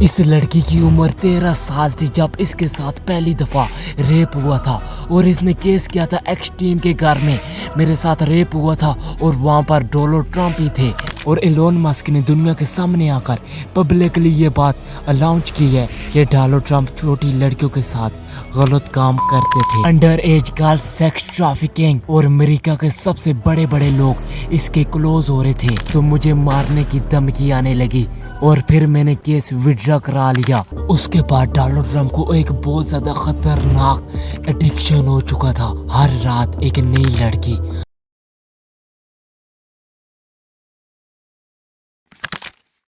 इस लड़की की उम्र 13 साल थी जब इसके साथ पहली दफा रेप हुआ था और इसने केस किया था एक्सट्रीम के घर में। मेरे साथ रेप हुआ था और वहाँ पर डोनाल्ड ट्रंप ही थे और एलोन मस्क ने दुनिया के सामने आकर पब्लिकली ये बात अनाउंस की है कि डोनाल्ड ट्रंप छोटी लड़कियों के साथ गलत काम करते थे। Under as girls sex trafficking और अमेरिका के सबसे बड़े बड़े लोग इसके क्लोज हो रहे थे। तो मुझे मारने की धमकी आने लगी और फिर मैंने केस विड्रॉ करा लिया। उसके बाद डोनाल्ड ट्रंप को एक बहुत ज्यादा खतरनाक एडिक्शन हो चुका था। हर रात एक नई लड़की।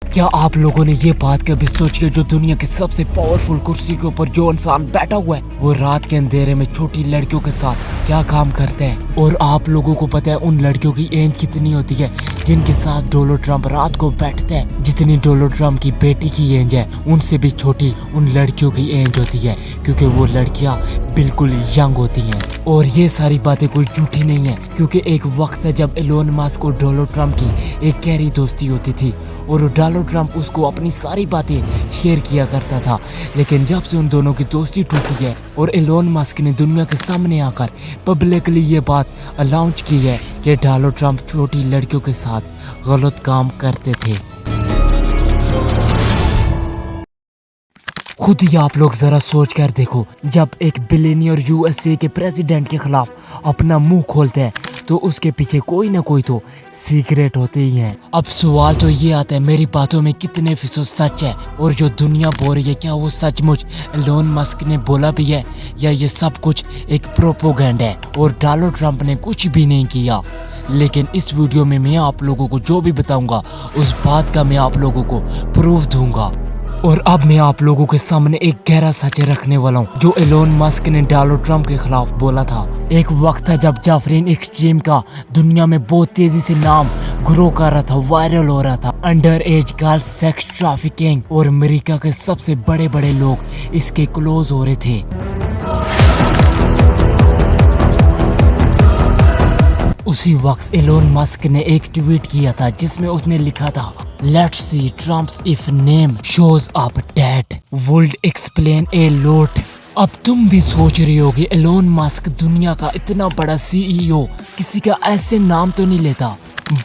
क्या आप लोगों ने ये बात कभी सोची है जो दुनिया की सबसे पावरफुल कुर्सी के ऊपर जो इंसान बैठा हुआ है वो रात के अंधेरे में छोटी लड़कियों के साथ क्या काम करते हैं? और आप लोगों को पता है उन लड़कियों की एज कितनी होती है जिनके साथ डोनाल्ड ट्रंप रात को बैठते हैं? जितनी डोनाल्ड ट्रंप की बेटी की एज है उनसे भी छोटी उन लड़कियों की एज होती है, क्योंकि वो लड़कियां बिल्कुल यंग होती हैं। और ये सारी बातें कोई झूठी नहीं है, क्योंकि एक वक्त है जब एलोन मस्क और डोनाल्ड ट्रंप की एक गहरी दोस्ती होती थी और डोनाल्ड ट्रंप उसको अपनी सारी बातें शेयर किया करता था। लेकिन जब से उन दोनों की दोस्ती टूटी है और एलोन मस्क ने दुनिया के सामने आकर पब्लिकली ये बात अनाउंस की है कि डोनाल्ड ट्रंप छोटी लड़कियों के साथ गलत काम करते थे। खुद ही आप लोग जरा सोच कर देखो, जब एक बिलियनियर यूएसए के प्रेसिडेंट के खिलाफ अपना मुंह खोलते हैं तो उसके पीछे कोई ना कोई तो सीक्रेट होते ही हैं। अब सवाल तो ये आता है मेरी बातों में कितने फीसद सच है और जो दुनिया बोल रही है क्या वो सचमुच एलोन मस्क ने बोला भी है या ये सब कुछ एक प्रोपोगेंडा है और डोनाल्ड ट्रंप ने कुछ भी नहीं किया। लेकिन इस वीडियो में मैं आप लोगों को जो भी बताऊंगा उस बात का मैं आप लोगों को प्रूफ दूंगा। और अब मैं आप लोगों के सामने एक गहरा सच रखने वाला हूँ जो एलोन मस्क ने डोनाल्ड ट्रंप के खिलाफ बोला था। एक वक्त था जब जाफरीन एक्सट्रीम का दुनिया में बहुत तेजी से नाम ग्रो कर रहा था, वायरल हो रहा था। Under as girls sex trafficking और अमेरिका के सबसे बड़े बड़े लोग इसके क्लोज हो रहे थे। उसी वक्त एलोन मस्क ने एक ट्वीट किया था जिसमें उसने लिखा था, let's see Trump's if name shows up that would explain a lot. अब तुम भी सोच रही होगी एलोन मस्क दुनिया का इतना बड़ा सीईओ किसी का ऐसे नाम तो नहीं लेता।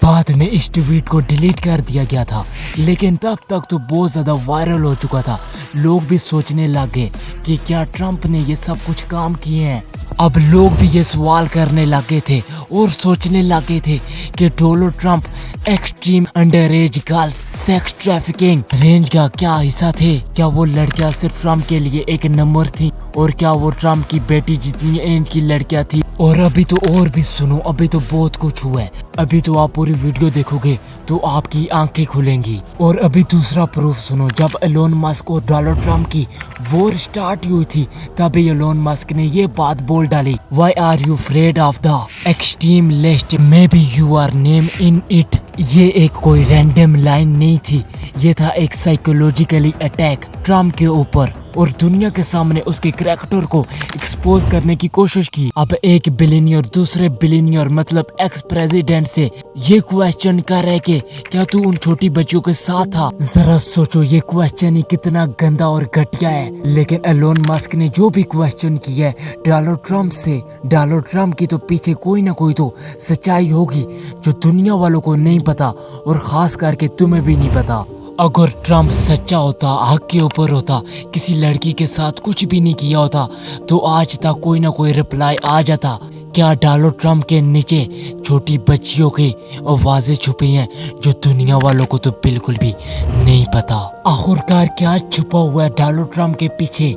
बाद में इस ट्वीट को डिलीट कर दिया गया था, लेकिन तब तक तो बहुत ज्यादा वायरल हो चुका था। लोग भी सोचने लगे कि क्या ट्रंप ने ये सब कुछ काम किए हैं। अब लोग भी ये सवाल करने लगे थे और सोचने लगे थे कि Donald Trump extreme under as girls sex trafficking range का क्या हिस्सा थे? क्या वो लड़कियां सिर्फ ट्रंप के लिए एक नंबर थी और क्या वो ट्रंप की बेटी जितनी एज की लड़कियां थी? और अभी तो और भी सुनो, अभी तो बहुत कुछ हुआ है। अभी तो आप पूरी वीडियो देखोगे तो आपकी आंखें खुलेंगी। और अभी दूसरा प्रूफ सुनो, जब एलोन मस्क और डोनाल्ड ट्रंप की वॉर स्टार्ट हुई थी तभी एलोन मस्क ने ये बात बोल डाली, why are you afraid of the extreme list, may be you are name in it. ये एक कोई रैंडम लाइन नहीं थी, ये था एक साइकोलॉजिकली अटैक ट्रंप के ऊपर और दुनिया के सामने उसके करैक्टर को एक्सपोज करने की कोशिश की। अब एक बिलियनियर दूसरे बिलियनियर मतलब एक्स प्रेसिडेंट से ये क्वेश्चन कर रहे कि क्या तू उन छोटी बच्चियों के साथ था? जरा सोचो ये क्वेश्चन ही कितना गंदा और घटिया है। लेकिन एलोन मस्क ने जो भी क्वेश्चन किया है डोनाल्ड ट्रंप से, डोनाल्ड ट्रंप की तो पीछे कोई ना कोई तो सच्चाई होगी जो दुनिया वालों को नहीं पता और खास करके तुम्हें भी नहीं पता। अगर ट्रंप सच्चा होता, हक के ऊपर होता, किसी लड़की के साथ कुछ भी नहीं किया होता तो आज तक कोई ना कोई रिप्लाई आ जाता। क्या डोनाल्ड ट्रंप के नीचे छोटी बच्चियों की आवाजें छुपी हैं जो दुनिया वालों को तो बिल्कुल भी नहीं पता? आखिरकार क्या छुपा हुआ है डोनाल्ड ट्रंप के पीछे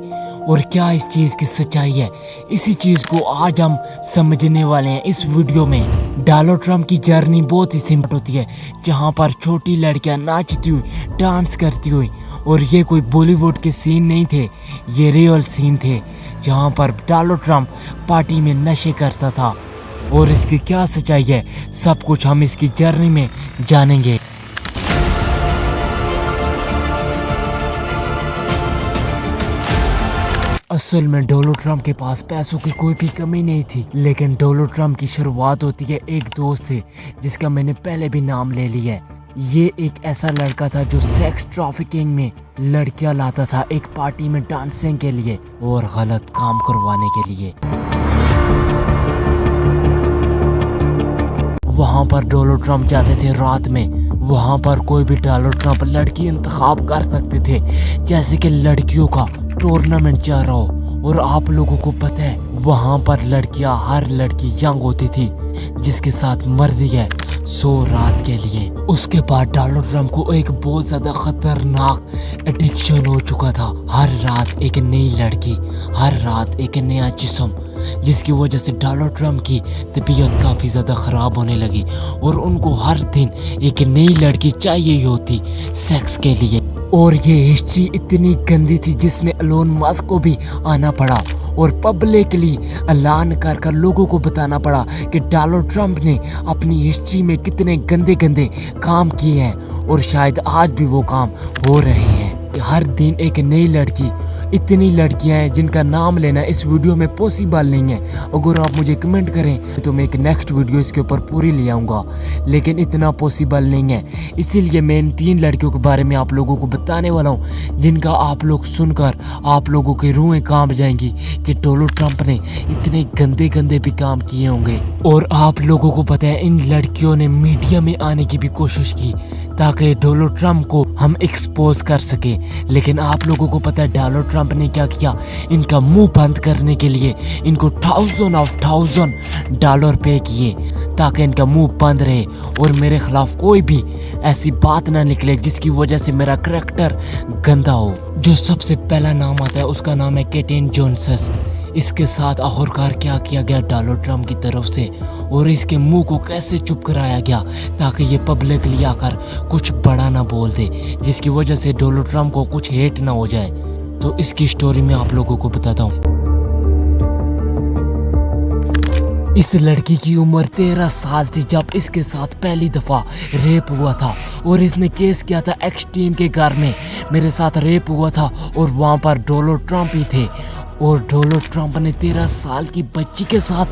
और क्या इस चीज की सच्चाई है? इसी चीज को आज हम समझने वाले हैं इस वीडियो में। डोनाल्ड ट्रंप की जर्नी बहुत ही सिंपल होती है, जहां पर छोटी लड़कियां नाचती हुई, डांस करती हुई, और ये कोई बॉलीवुड के सीन नहीं थे, ये रियल सीन थे जहां पर डोनाल्ड ट्रंप पार्टी में नशे करता था। और इसकी क्या सच्चाई है सब कुछ हम इसकी जर्नी में जानेंगे। असल में डोनाल्ड ट्रंप के पास पैसों की कोई भी कमी नहीं थी, लेकिन डोनाल्ड ट्रंप की शुरुआत होती है एक दोस्त से जिसका मैंने पहले भी नाम ले लिया है। ये एक ऐसा लड़का था जो सेक्स ट्रैफिकिंग में लड़कियां लाता था एक पार्टी में डांसिंग के लिए और गलत काम करवाने के लिए। वहां पर डोनाल्ड ट्रंप जाते थे रात में। वहां पर कोई भी डोनाल्ड ट्रंप लड़की इंतखाब कर सकते थे, जैसे कि लड़कियों का टूर्नामेंट चल रहा हो। और आप लोगों को पता है वहां पर लड़कियां, हर लड़की यंग होती थी जिसके साथ मर्दी है 100 रात के लिए। उसके बाद डोनाल्ड ट्रंप को एक बहुत ज्यादा खतरनाक एडिक्शन हो चुका था। हर रात एक नई लड़की, हर रात एक नया जिस्म, जिसकी वजह से डोनाल्ड ट्रंप की तबीयत काफ़ी ज़्यादा ख़राब होने लगी और उनको हर दिन एक नई लड़की चाहिए ही होती सेक्स के लिए। और ये हिस्ट्री इतनी गंदी थी जिसमें एलोन मस्क को भी आना पड़ा और पब्लिकली ऐलान कर कर लोगों को बताना पड़ा कि डोनाल्ड ट्रंप ने अपनी हिस्ट्री में कितने गंदे गंदे काम किए हैं और शायद आज भी वो काम हो रहे हैं। हर दिन एक नई लड़की, इतनी लड़कियां हैं जिनका नाम लेना इस वीडियो में पॉसिबल नहीं है। अगर आप मुझे कमेंट करें तो मैं एक नेक्स्ट वीडियो इसके ऊपर पूरी ले आऊँगा, लेकिन इतना पॉसिबल नहीं है। इसीलिए मैं इन 3 लड़कियों के बारे में आप लोगों को बताने वाला हूँ जिनका आप लोग सुनकर आप लोगों की रूहें कांप जाएंगी कि डोनाल्ड ट्रंप ने इतने गंदे गंदे भी काम किए होंगे। और आप लोगों को पता है इन लड़कियों ने मीडिया में आने की भी कोशिश की ताकि डोनाल्ड ट्रंप को हम एक्सपोज कर सके, लेकिन आप लोगों को पता है डोनाल्ड ट्रंप ने क्या किया। इनका मुंह बंद करने के लिए इनको $1000 पे किए ताकि इनका मुंह बंद रहे और मेरे खिलाफ कोई भी ऐसी बात ना निकले जिसकी वजह से मेरा करैक्टर गंदा हो। जो सबसे पहला नाम आता है उसका नाम है केटिन जॉनसन। इसके साथ आखिरकार क्या किया गया डोनाल्ड ट्रंप की तरफ से और इसके मुंह को कैसे चुप कराया गया ताकि ये पब्लिकली आकर कुछ बड़ा ना बोल दे, जिसकी वजह से डोनाल्ड ट्रंप को कुछ हेट ना हो जाए। तो इसकी स्टोरी मैं आप लोगों को बताता हूँ। इस लड़की की उम्र 13 साल थी जब इसके साथ पहली दफा रेप हुआ था और इसने केस किया था एक्स टीम के घर में। मेरे साथ रेप हुआ था और वहाँ पर डोनाल्ड ट्रंप ही थे और डोनाल्ड ट्रंप ने 13 साल की बच्ची के साथ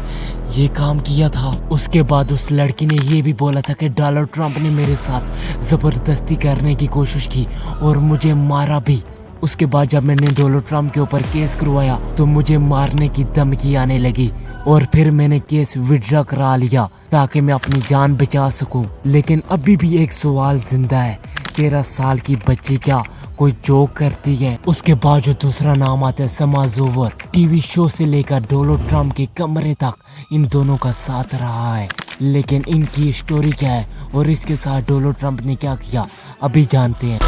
ये काम किया था। उसके बाद उस लड़की ने ये भी बोला था कि डोनाल्ड ट्रंप ने मेरे साथ ज़बरदस्ती करने की कोशिश की और मुझे मारा भी। उसके बाद जब मैंने डोनाल्ड ट्रंप के ऊपर केस करवाया तो मुझे मारने की धमकी आने लगी और फिर मैंने केस विड्रॉ करा लिया ताकि मैं अपनी जान बचा सकूं। लेकिन अभी भी एक सवाल जिंदा है, 13 साल की बच्ची क्या कोई जोक करती है? उसके बाद जो दूसरा नाम आता है समाजोवर। टीवी शो से लेकर डोनाल्ड ट्रंप के कमरे तक इन दोनों का साथ रहा है, लेकिन इनकी स्टोरी क्या है और इसके साथ डोनाल्ड ट्रंप ने क्या किया अभी जानते हैं।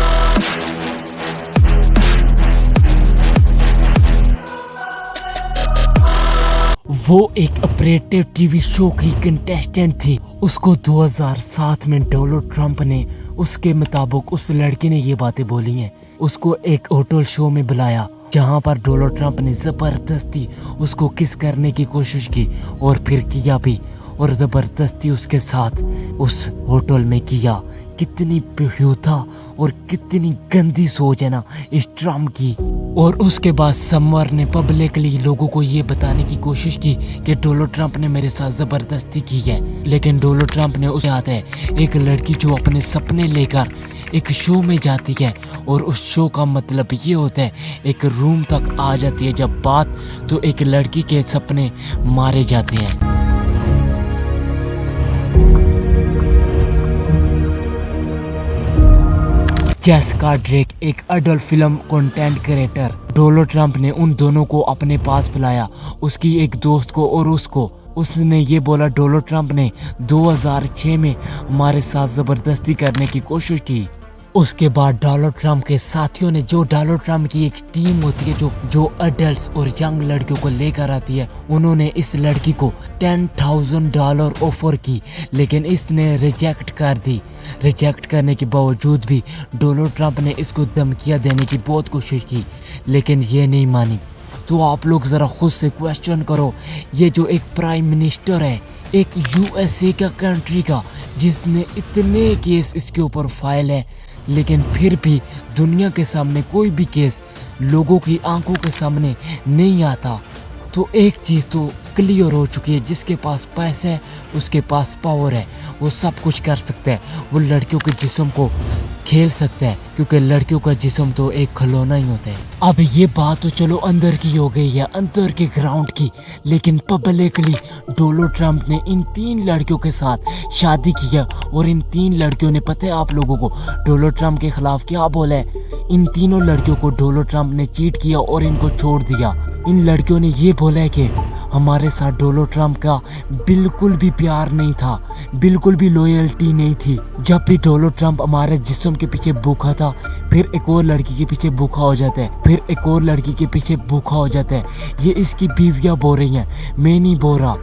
वो एक ऑपरेटिव टीवी शो की कंटेस्टेंट थी। उसको 2007 में डोनाल्ड ट्रंप ने उसके मुताबिक उस लड़की ने ये बातें बोली हैं। उसको एक होटल शो में बुलाया जहां पर डोनाल्ड ट्रंप ने ज़बरदस्ती उसको किस करने की कोशिश की और फिर किया भी और ज़बरदस्ती उसके साथ उस होटल में किया। कितनी बेहुदा और कितनी गंदी सोच है ना इस ट्रंप की। और उसके बाद समर ने पब्लिकली लोगों को ये बताने की कोशिश की कि डोनाल्ड ट्रंप ने मेरे साथ ज़बरदस्ती की है, लेकिन डोनाल्ड ट्रंप ने उसे आता है एक लड़की जो अपने सपने लेकर एक शो में जाती है और उस शो का मतलब ये होता है एक रूम तक आ जाती है जब बात तो एक लड़की के सपने मारे जाते हैं। जेसिका ड्रेक एक adult film content creator. Donald Trump ने उन दोनों को अपने पास बुलाया, उसकी एक दोस्त को और उसको। उसने ये बोला डोनाल्ड ट्रंप ने 2006 में हमारे साथ ज़बरदस्ती करने की कोशिश की। उसके बाद डोनाल्ड ट्रंप के साथियों ने, जो डोनाल्ड ट्रंप की एक टीम होती है जो अडल्ट्स और यंग लड़कियों को लेकर आती है, उन्होंने इस लड़की को $10,000 ऑफर की, लेकिन इसने रिजेक्ट कर दी। रिजेक्ट करने के बावजूद भी डोनाल्ड ट्रंप ने इसको धमकियां देने की बहुत कोशिश की, लेकिन ये नहीं मानी। तो आप लोग ज़रा खुद से क्वेश्चन करो, ये जो एक प्राइम मिनिस्टर है एक USA का कंट्री का, जिसने इतने केस इसके ऊपर फाइल है, लेकिन फिर भी दुनिया के सामने कोई भी केस लोगों की आंखों के सामने नहीं आता। तो एक चीज़ तो नकली और हो चुकी है। जिसके पास पैसा है उसके पास पावर है, वो सब कुछ कर सकता है, वो लड़कियों के जिस्म को खेल सकता है, क्योंकि लड़कियों का जिस्म तो एक खिलौना ही होता है। अब ये बात तो चलो अंदर की हो गई है, अंदर के ग्राउंड की, लेकिन पब्लिकली डोनाल्ड ट्रंप ने इन 3 लड़कियों के साथ शादी किया और इन 3 लड़कियों ने, पता है आप लोगों को डोनाल्ड ट्रंप के खिलाफ क्या बोला है? इन तीनों लड़कियों को डोनाल्ड ट्रंप ने चीट किया और इनको छोड़ दिया। इन लड़कियों ने ये बोला है कि हमारे साथ डोनाल्ड ट्रंप का बिल्कुल भी प्यार नहीं था, बिल्कुल भी लॉयल्टी नहीं थी। जब भी डोनाल्ड ट्रंप हमारे जिस्म के पीछे भूखा था, फिर एक और लड़की के पीछे भूखा हो जाता है, फिर एक और लड़की के पीछे भूखा हो जाता है। ये इसकी बीवियां बोल रही हैं, मैं नहीं बोल रहा।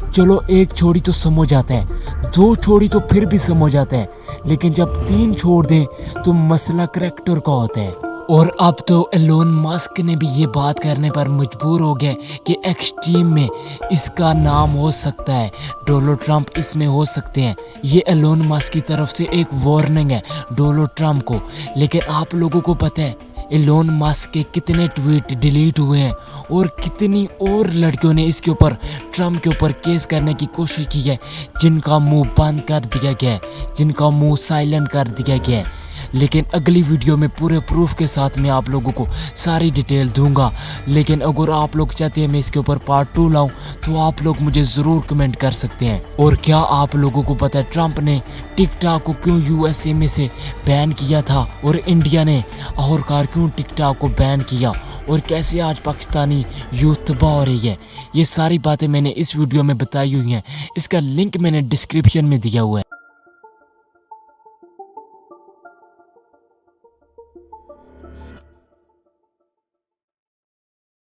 चलो एक छोड़ी तो समझ आता है, 2 छोड़ी तो फिर भी समझ आता है, लेकिन जब 3 छोड़ दें तो मसला करैक्टर का होता है। और अब तो एलोन मस्क ने भी ये बात करने पर मजबूर हो गए कि एक्सट्रीम में इसका नाम हो सकता है, डोनाल्ड ट्रंप इसमें हो सकते हैं। ये एलोन मस्क की तरफ से एक वार्निंग है डोनाल्ड ट्रंप को। लेकिन आप लोगों को पता है एलोन मस्क के कितने ट्वीट डिलीट हुए हैं और कितनी और लड़कियों ने इसके ऊपर, ट्रंप के ऊपर केस करने की कोशिश की है, जिनका मुंह बंद कर दिया गया है, जिनका मुंह साइलेंट कर दिया गया है। लेकिन अगली वीडियो में पूरे प्रूफ के साथ मैं आप लोगों को सारी डिटेल दूंगा। लेकिन अगर आप लोग चाहते हैं मैं इसके ऊपर पार्ट 2 लाऊं तो आप लोग मुझे ज़रूर कमेंट कर सकते हैं। और क्या आप लोगों को पता है ट्रंप ने टिकटॉक को क्यों यूएसए में से बैन किया था और इंडिया ने आखिरकार क्यों टिकटॉक को बैन किया, और कैसे आज पाकिस्तानी यूथ तबाह हो रही है? ये सारी बातें मैंने इस वीडियो में बताई हुई हैं, इसका लिंक मैंने डिस्क्रिप्शन में दिया हुआ है।